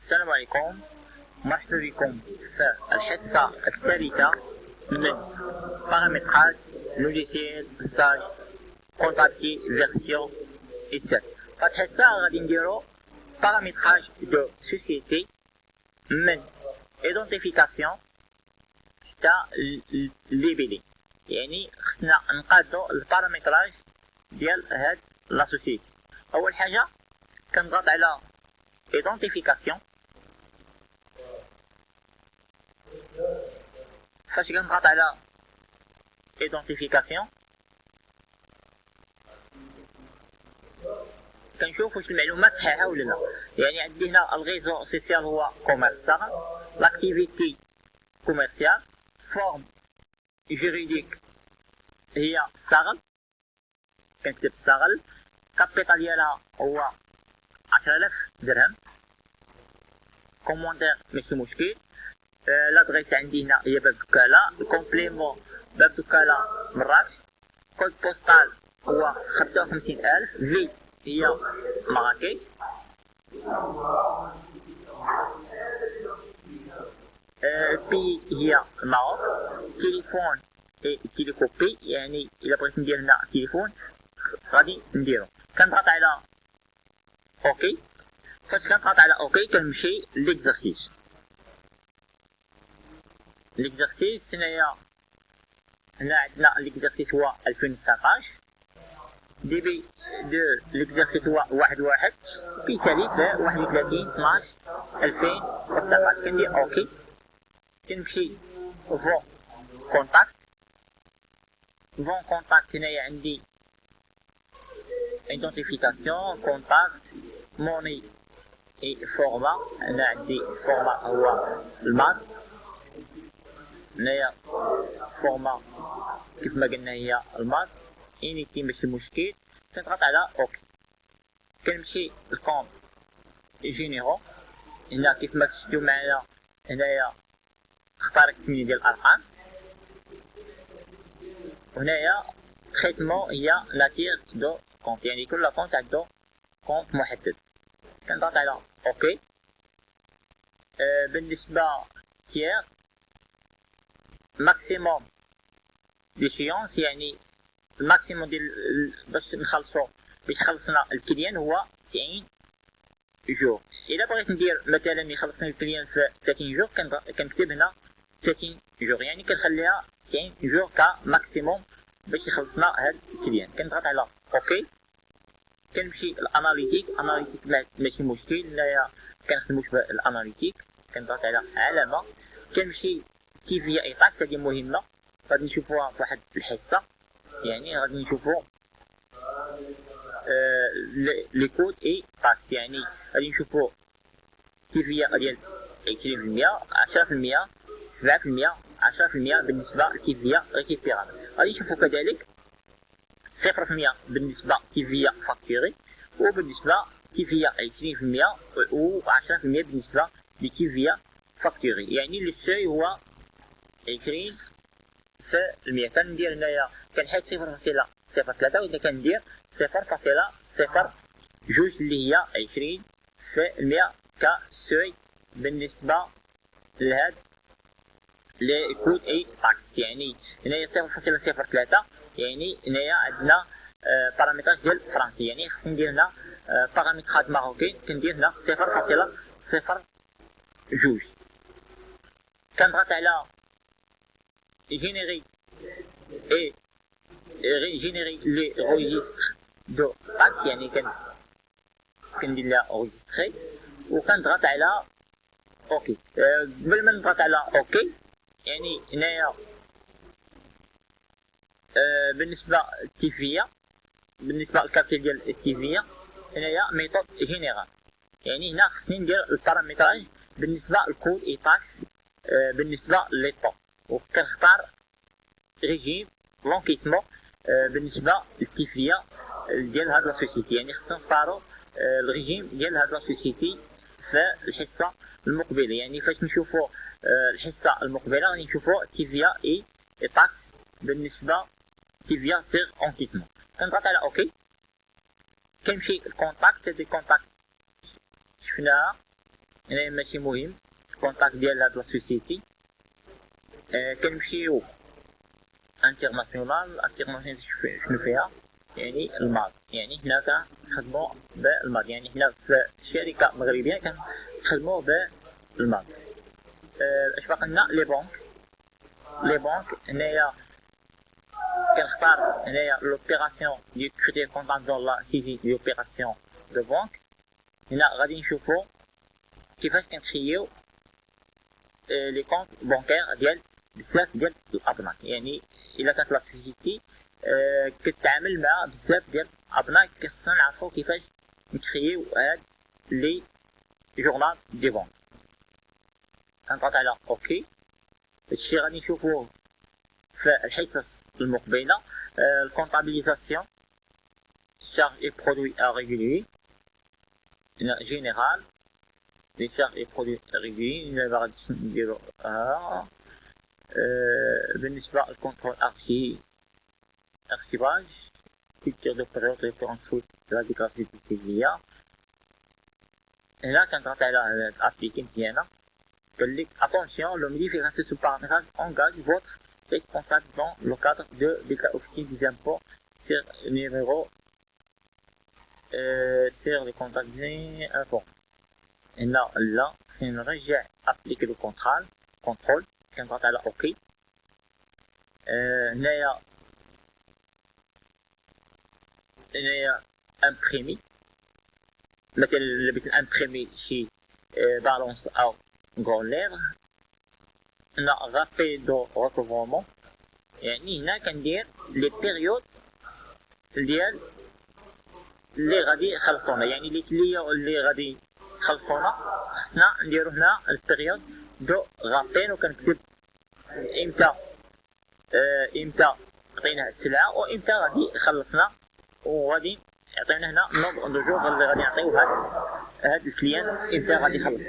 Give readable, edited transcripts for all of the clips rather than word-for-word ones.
السلام عليكم، مرحبا بكم في الحصة الثالثة من بارامتراج لوجيسيال ساج كونتابيليتي فيرسيون E7. فهاد الحصة غادي نديرو بارامتراج دو سوسيتي من ايدونتيفيكاسيون حتى ليبيلي، يعني خصنا نقادو البارامتراج ديال هاد لا سوسيتي. اول حاجة كنضغط على ايدونتيفيكاسيون. فاش كنضغط على ايدونتيفيكاسيون كنشوف واش المعلومات صحيحه ولا لا. يعني عندي هنا الغيزو سوسيال هو كوميرس صاغل، لاكتيفيتي كوميرسيال، فورم جوريديك هي صاغل، كنكتب صاغل، كابيتال ديالها هو 10000 درهم، كوموندير ماشي مشكل، لادريس عندي هنا هي باب دكالة، الكومبليمون باب دكالة مراكش، كود بوستال هو 55000، في هي مراكش، بي هي الماروك، تليفون اي تيليكوبي، يعني الا بغيت ندير هنا تليفون غادي نديرو. كنضغط على اوكي. فاش كنضغط على اوكي كنمشي ليكزارسيس. ليكزارسيس هنا عندنا ليكزارسيس هو 2019، دي بي دو ليكزارسيس هو 1 كيسالي في 31/12/2019. كندير اوكي، كنمشي فون كونتاكت. فون كونتاكت هنايا عندي ايدونتيفيكاسيون، كونتاكت، موني اي فورما. هنا عندي فورما هو المات، هنايا فورما كيف ما قلنا هي المات، انيتي ماشي مشكل. كنضغط على اوكي، كنمشي لكونط جينيرو. هنا كيف ما شفتو معايا هنايا اختار 8 ديال الارقام، وهنايا تريتمون هي ناتير دو كونت، يعني كل كونت عندو كونت محدد. كنضغط على اوكي. بالنسبه تيير ماكسيموم ديشيونس، يعني الماكسيموم ديال باش نخلصو باش يخلصنا الكليان هو 90 جور. الا بغيت ندير مثلا يخلصني الكليان في 30 جور كنكتب هنا 30 جور، يعني كنخليها 90 جور كماكسيموم باش يخلصنا هاد الكليان. كنضغط على اوكي، كنمشي الاناليتيك. اناليتيك ماشي مشكل، هنايا كنخدموش بالاناليتيك. كنضغط على علامه، كنمشي تيفيا اي تاكس، هادي مهمه غادي نشوفوها في واحد الحصه، يعني غادي نشوفو لي كود اي تاكس، يعني غادي نشوفو تيفيا ديال 20%، 10%، 7%، 10% بالنسبه لتيفيا ريكيبيرابل. غادي نشوفو كذلك 0% بالنسبه تيفيا فاكتوري، وبالنسبه تيفيا 20% و 10% بالنسبه لتيفيا فاكتوري، يعني لو سوي هو 20%. كندير هنايا كنحيد 0.03 وإلا كندير 0.02 اللي هي 20% كسوي بالنسبه لهاد لي كود اي تاكس. يعني هنايا 0.03، يعني هنايا عندنا بارامتراج ديال فرنسي، يعني خصني ندير هنا بارامتراج ماروكي، كندير هنا 0.02. كنضغط على جينيري اي جينيري لي ريجستر دو تاكس، يعني كندير لها ريجستري وكنضغط على اوكي. قبل ما نضغط على اوكي، يعني هنايا بالنسبه للتيفيا، بالنسبه للكابتل ديال التيفيا هنايا ميثود جينيرال، يعني هنا خصني ندير البارامتراج بالنسبه للكود اي تاكس بالنسبه لي طو، وكنختار ريجيم لونكيسمون بالنسبه للتيفيا ديال هاد لا سوسيتي، يعني خصنا نختارو الريجيم ديال هاد لا سوسيتي في الحصه المقبله. يعني فاش نشوفو الحصه المقبله غادي نشوفو تيفيا اي تاكس بالنسبه تيفيا سيغ اونكيسمون. كنضغط على اوكي، كنمشي الكونتاكت دي كونتاكت شفناها، هنايا ماشي مهم كونتاكت ديال هاد لا سوسيتي. كنمشيو انترناسيونال شنو فيها يعني الماض، يعني هنا كنخدمو بالماض، يعني هنا في شركة مغربية كنخدمو بالماض. اش باقي لنا لي بونك هنايا كنختار هنايا لوبيراسيون دو كريدي كونتابل دون لا سيزي لوبيراسيون دو بونك. هنا غادي نشوفو كيفاش كنخيو لي كونت بونكير ديال بزاف ديال الابناك، يعني الا كانت لا سوسيتي كتعامل مع بزاف ديال الابناك خصنا نعرفو كيفاش نكريو هاد لي جورنال دي بونك. كنضغط على اوكي. هادشي غادي نشوفوه في الحصص المقبله. الكونطابيليزاسيون charges et produits à régulier général les charges et produits réguliers اللي غادي نديرو بالنسبه للكونترول archivage culture de période référence suite de la déclaration d'utilité. هنا كنضغط على الابليكي مزيانه قال لك attention le modification sous paramétrage engage votre responsable dans le cadre de déclaration officielle des impôts sur numéro sur les contacts info. هنا لا سنرجع ابليكي لو كونترول كنضغط على اوكي. هنايا امبريمي مثلا الا بغيت نامبريمي شي بالونس او غون ليغ. هنا رابيدو ريكوفرمون، يعني هنا كندير لي بيريود ديال اللي غادي يخلصونا، يعني لي كليو اللي غادي يخلصونا خصنا نديرو هنا البيريود دو غابين، وكنكتب امتى عطيناه السلعه وامتى غادي يخلصنا، وغادي يعطينا هنا نومبر دو جور اللي غادي نعطيو هاد الكليان امتى غادي يخلص.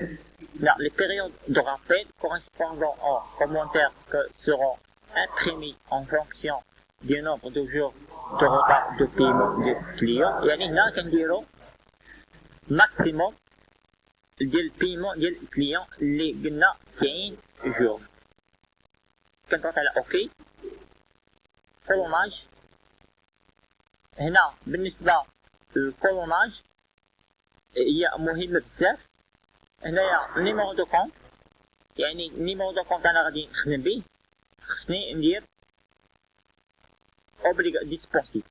Là, les périodes de rappel correspondant aux commentaires que seront imprimés en fonction du nombre de jours de retard de paiement du client. يعني هنا كنديرو maximum ديال البيمون ديال الكليون اللي قلنا 90 جور. كنضغط على اوكي. كولوناج هنا بالنسبه للكولوناج هي مهمه بزاف. هنايا نيميرو دو كونت، يعني نيميرو دو كونت انا غادي نخدم به خصني ندير ديسبونسيف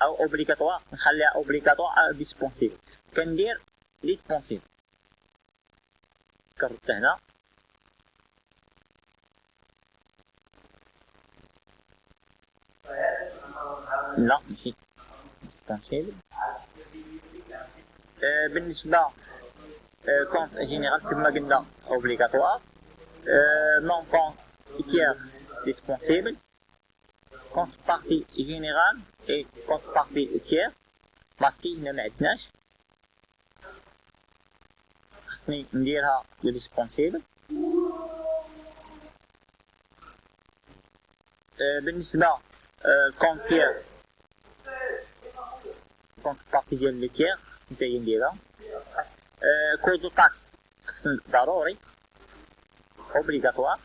او اوبليغاتوار، نخليها اوبليغاتوار ديسبونسيف. كندير ديسبونسيف كربت هنا لا ماشي ديسبونسيف. بالنسبه compte général كما قلنا obligatoire. Non compte tiers disponible. Compte partie générale et compte partie tiers ماسكي هنا معندناش، خصني نديرها disponible. بالنسبة compte tiers compte partie ديال لي tiers خصني نديرها. كودو تاكس خصنا ضروري اوبليغاتوار.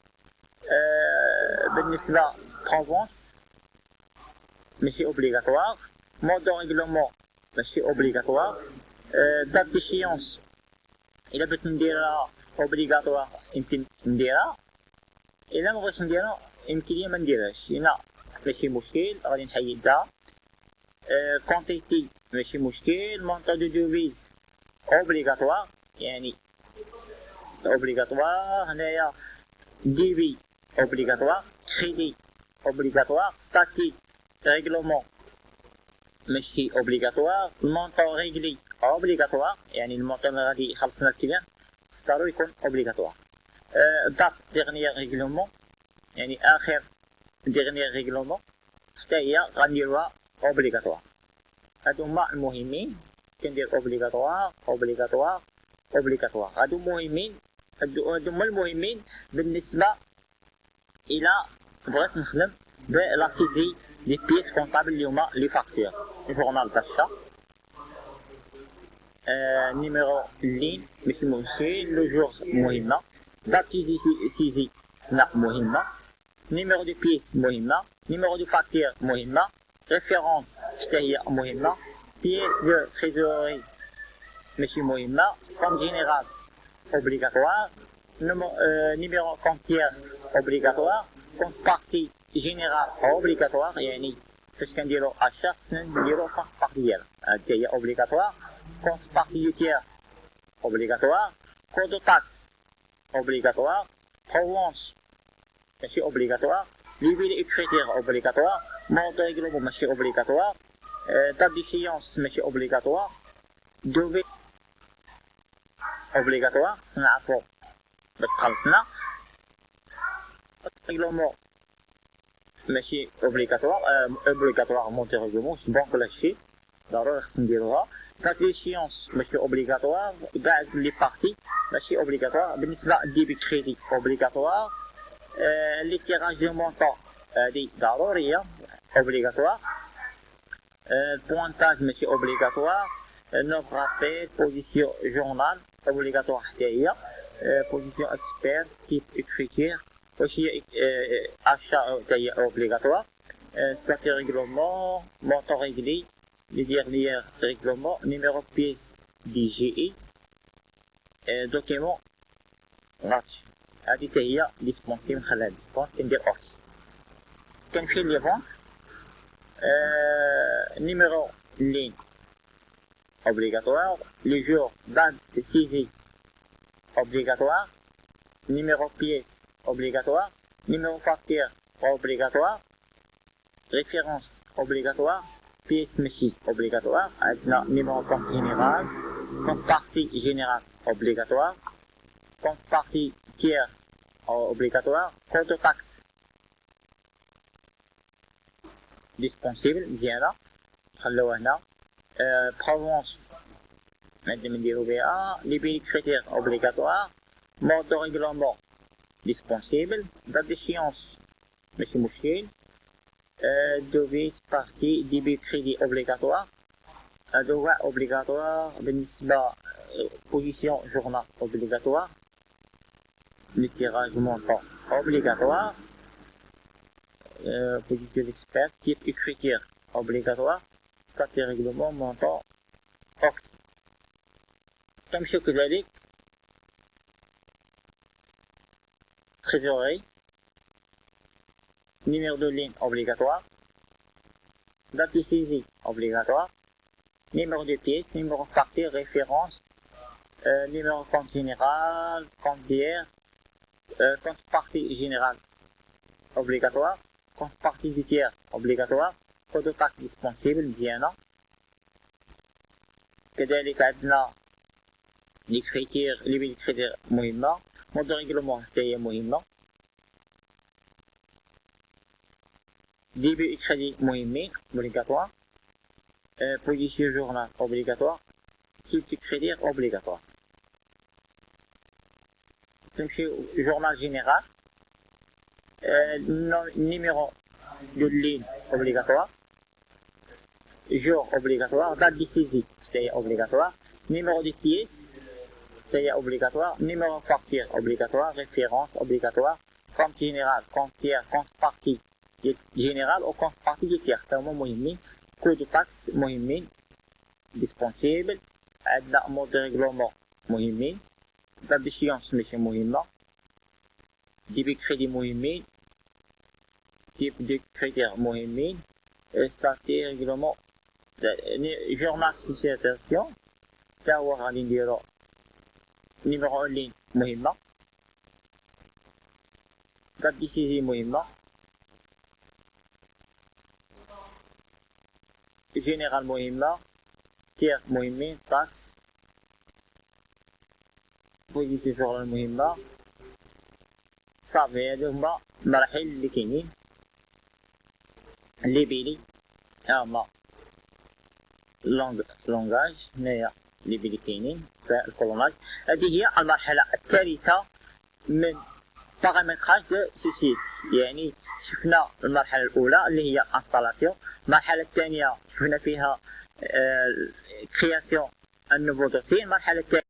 بالنسبه بروفونس ماشي اوبليغاتوار. مود دو ريغلومون ماشي اوبليغاتوار. دات ديشيونس الا بغيت نديرها اوبليغاتوار يمكن نديرها، الا مبغيتش نديرها يمكن ليا ما نديرهاش. هنا ماشي مشكل غادي نحيدها. كونتيتي ماشي مشكل. مونطو دو دوفيز obligatoire يعني obligatoire. هنايا ديبي obligatoire، crédit obligatoire، statut règlement ماشي obligatoire. المونطون ريغلي obligatoire، يعني المونطون اللي غادي يخلصنا الكليان ستارو يكون obligatoire. دات ديغنيير ريغلومون يعني اخر ديغنيير ريغلومون حتى هي غنديروها obligatoire. هادو هما المهمين. كندير اوبليغاتوار اوبليغاتوار اوبليغاتوار. هادو مهمين، هادو هما المهمين بالنسبه الى بغيت نخدم بلا سيزي لي بيس كونطابل اللي هما لي فاكتور جورنال داشا. نيميرو اللين ماشي مشكل، لو جور مهمة، دات سيزي لا مهمة، نيميرو دو بيس مهمة، نيميرو دو فاكتور مهمة، ريفيرونس حتى هي مهمة، بيس دو تريزوري ماشي مهمة، كونت جينيرال اوبليغاتوار، numéro compteur obligatoire, compte partie générale obligatoire, يعني فاش كنديرو achat خصنا نديرو compte partie ديالها، هادي هي obligatoire، compte partie du tiers obligatoire، code de taxe obligatoire، revanche ماشي obligatoire، livret écriture obligatoire، mode de règlement ماشي obligatoire، date d'échéance ماشي obligatoire، devis obligatoire خصنا نعرفو باش خلصنا، ريغلومون ماشي اوبليغاتوار مونتي ريغلومون بونك ولا شي ضروري خصنا نديروها، دات ليشيونس ماشي اوبليغاتوار، كاع لي بارتي ماشي اوبليغاتوار، بالنسبه للديبي كريدي اوبليغاتوار، لي تيراج دو مونطون هادي ضروريه اوبليغاتوار، البوانتاج ماشي اوبليغاتوار، نوف رابيل بوزيسيون جورنال اوبليغاتوار حتى هي، position expert, type écriture, aussi achat obligatoire, statut règlement, montant réglé, les derniers règlements, numéro pièce DGI, document match. هذه هي dispensée من خلال dispense كندير اوكي. كنمشي لي فونت، numéro ligne obligatoire, le jour, date de saisie obligatoire, numéro pièce obligatoire, numéro facture obligatoire, référence obligatoire, pièce machine obligatoire, numéro compte général, compte partie générale obligatoire, compte partie tiers obligatoire, code de taxe dispensable bien là, خلوه هنا، provenance نقدر نديرو بها، لي بي كريتير اوبليغاتوار، مود دو ريغلومون ديسبونسيبل، دات ديشيونس ماشي مشكل، دوفيس بارتي دي بي كريدي اوبليغاتوار، هادو كاع اوبليغاتوار بالنسبة بوزيسيون جورنال اوبليغاتوار، لي تيراج مونطون اوبليغاتوار، بوزيسيون اكسبيرت، تيب écriture obligatoire، statut règlement montant اوكي. كنمشيو كذلك trésorerie, numéro de ligne obligatoire, date de saisie obligatoire, numéro de pièce, numéro de facture, référence, numéro de compte général, compte tiers, compte partie générale obligatoire, compte partie du tiers obligatoire, code de taxe dispensable مزيانة. كذلك عندنا لي كريتير لي بين كريتير مهمة، مود دو ريغلومون حتى هي مهمة، ديبي كريدي مهمين اوبليغاتوار، بوزيسيون جورنال اوبليغاتوار، تيب دو كريدير اوبليغاتوار. تمشيو جورنال جينيرال، numéro de ligne obligatoire, jour obligatoire, date de saisie c'est obligatoire, numéro de pièce c'est obligatoire, numéro de facture obligatoire, référence obligatoire, compte général, compte tiers, compte partie général ou compte partie du tiers c'est vraiment مهمين. coût de taxe مهمين dispensable. عندنا mode de règlement مهمين. date d'échéance ماشي مهمة. débit crédit مهمين. type de critères مهمين. statut règlement journal socialisation تا هو غادي نديرو numéro en ligne مهمة. date de saisie مهمة. général مهمة. tiers مهمين. taxe position journal مهمة. صافي هادو هما المراحل اللي كاينين اللي بيلي هما لونغاج. هنايا اللي بيلي كاينين في الكولوناج. هذه هي المرحلة الثالثة من باغامتراج دو سوسيت. يعني شفنا المرحلة الأولى اللي هي انستالاسيون. المرحلة الثانية شفنا فيها كرياسيون النوفو دوسي. المرحلة الثانية